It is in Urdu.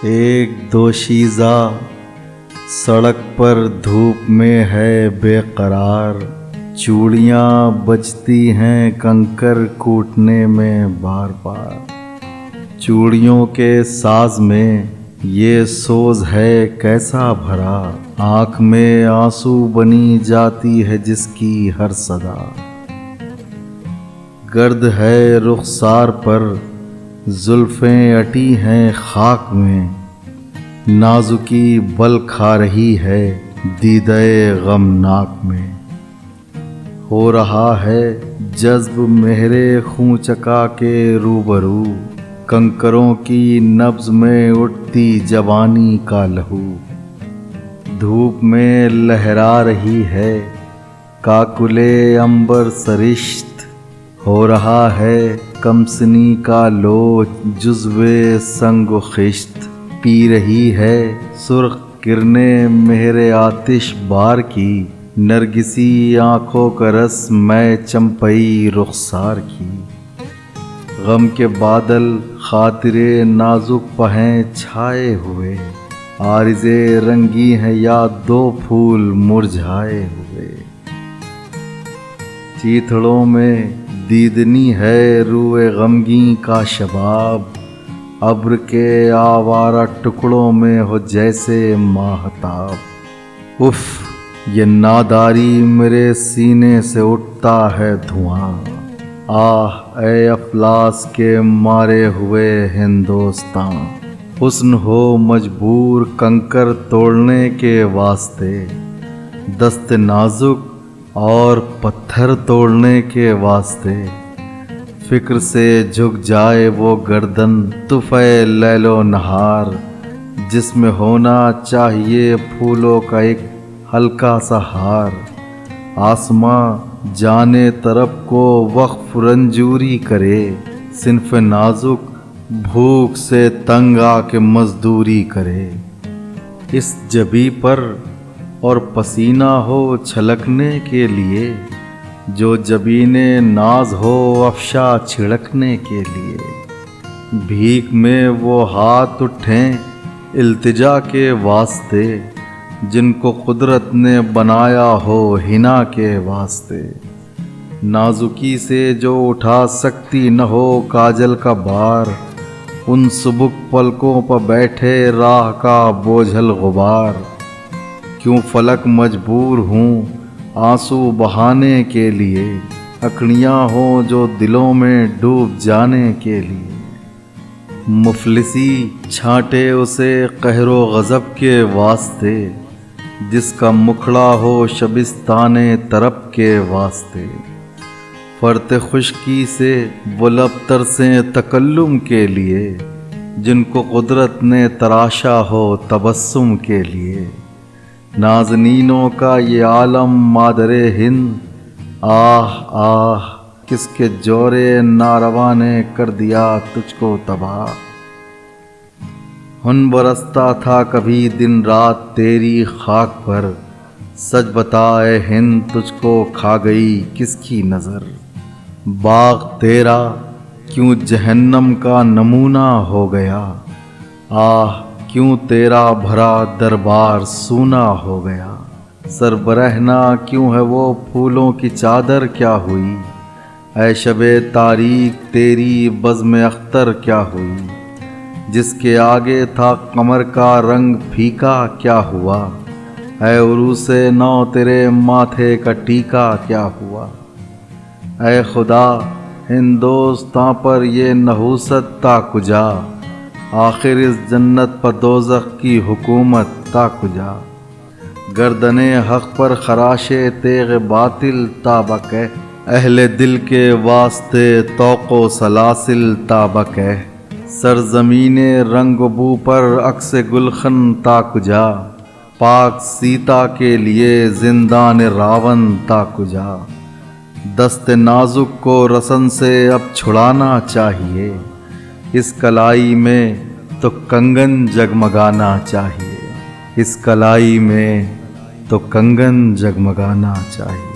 ایک دوشیزہ سڑک پر دھوپ میں ہے بے قرار، چوڑیاں بجتی ہیں کنکر کوٹنے میں بار بار۔ چوڑیوں کے ساز میں یہ سوز ہے کیسا بھرا، آنکھ میں آنسو بنی جاتی ہے جس کی ہر صدا۔ گرد ہے رخسار پر زلفیں اٹی ہیں خاک میں، نازکی بل کھا رہی ہے دیدہ غمناک میں۔ ہو رہا ہے جذب مہر خوں چکا کے روبرو، کنکروں کی نبض میں اٹھتی جوانی کا لہو۔ دھوپ میں لہرا رہی ہے کاکل عنبر سرشت، ہو رہا ہے کمسنی کا لوچ جزو سنگ و خشت۔ پی رہی ہے سرخ کرنیں مہر آتش بار کی، نرگسی آنکھوں کا رس میں چمپئی رخسار کی۔ غم کے بادل خاطر نازک پہ ہیں چھائے ہوئے، عارض رنگی ہیں یا دو پھول مرجھائے ہوئے۔ چیتڑوں میں دیدنی ہے روئے غمگین کا شباب، ابر کے آوارہ ٹکڑوں میں ہو جیسے ماہتاب۔ اف یہ ناداری میرے سینے سے اٹھتا ہے دھواں، آہ اے افلاس کے مارے ہوئے ہندوستان۔ حسن ہو مجبور کنکر توڑنے کے واسطے، دست نازک اور پتھر توڑنے کے واسطے۔ فکر سے جھک جائے وہ گردن طفع لیل و نہار، جس میں ہونا چاہیے پھولوں کا ایک ہلکا سا ہار۔ آسماں جانے طرف کو وقف رنجوری کرے، صنف نازک بھوک سے تنگ آ کے مزدوری کرے۔ اس جبیں پر اور پسینہ ہو چھلکنے کے لیے، جو جبین ناز ہو افشا چھڑکنے کے لیے۔ بھیک میں وہ ہاتھ اٹھیں التجا کے واسطے، جن کو قدرت نے بنایا ہو حنا کے واسطے۔ نازکی سے جو اٹھا سکتی نہ ہو کاجل کا بار، ان سبک پلکوں پر بیٹھے راہ کا بوجھل غبار۔ کیوں فلک مجبور ہوں آنسو بہانے کے لیے، اکھڑیاں ہوں جو دلوں میں ڈوب جانے کے لیے۔ مفلسی چھانٹے اسے قہر و غضب کے واسطے، جس کا مکھڑا ہو شبستان طرب کے واسطے۔ فرط خشکی سے وہ لب ترسیں تکلم کے لیے، جن کو قدرت نے تراشا ہو تبسم کے لیے۔ نازنینوں کا یہ عالم مادر ہند، آہ آہ کس کے جور ناروا نے کر دیا تجھ کو تباہ۔ خون برستا تھا کبھی دن رات تیری خاک پر، سچ بتا اے ہند تجھ کو کھا گئی کس کی نظر۔ باغ تیرا کیوں جہنم کا نمونہ ہو گیا، آہ کیوں تیرا بھرا دربار سونا ہو گیا۔ سربرہنا کیوں ہے وہ پھولوں کی چادر کیا ہوئی، اے شب تاریک تیری بزم اختر کیا ہوئی۔ جس کے آگے تھا قمر کا رنگ پھیکا کیا ہوا، اے عروس نو تیرے ماتھے کا ٹیکا کیا ہوا۔ اے خدا ہندوستاں پر یہ نحوست تا کجا، آخر اس جنت پر دوزخ کی حکومت تا کجا۔ گردن حق پر خراش تیغ باطل تا بکہ، اہل دل کے واسطے طوق و سلاسل تا بکہ۔ سرزمین رنگ و بو پر عکس گلخن تا کجا، پاک سیتا کے لیے زندان راون تا کجا۔ دست نازک کو رسن سے اب چھڑانا چاہیے، اس کلائی میں تو کنگن جگمگانا چاہیے، اس کلائی میں تو کنگن جگمگانا چاہیے۔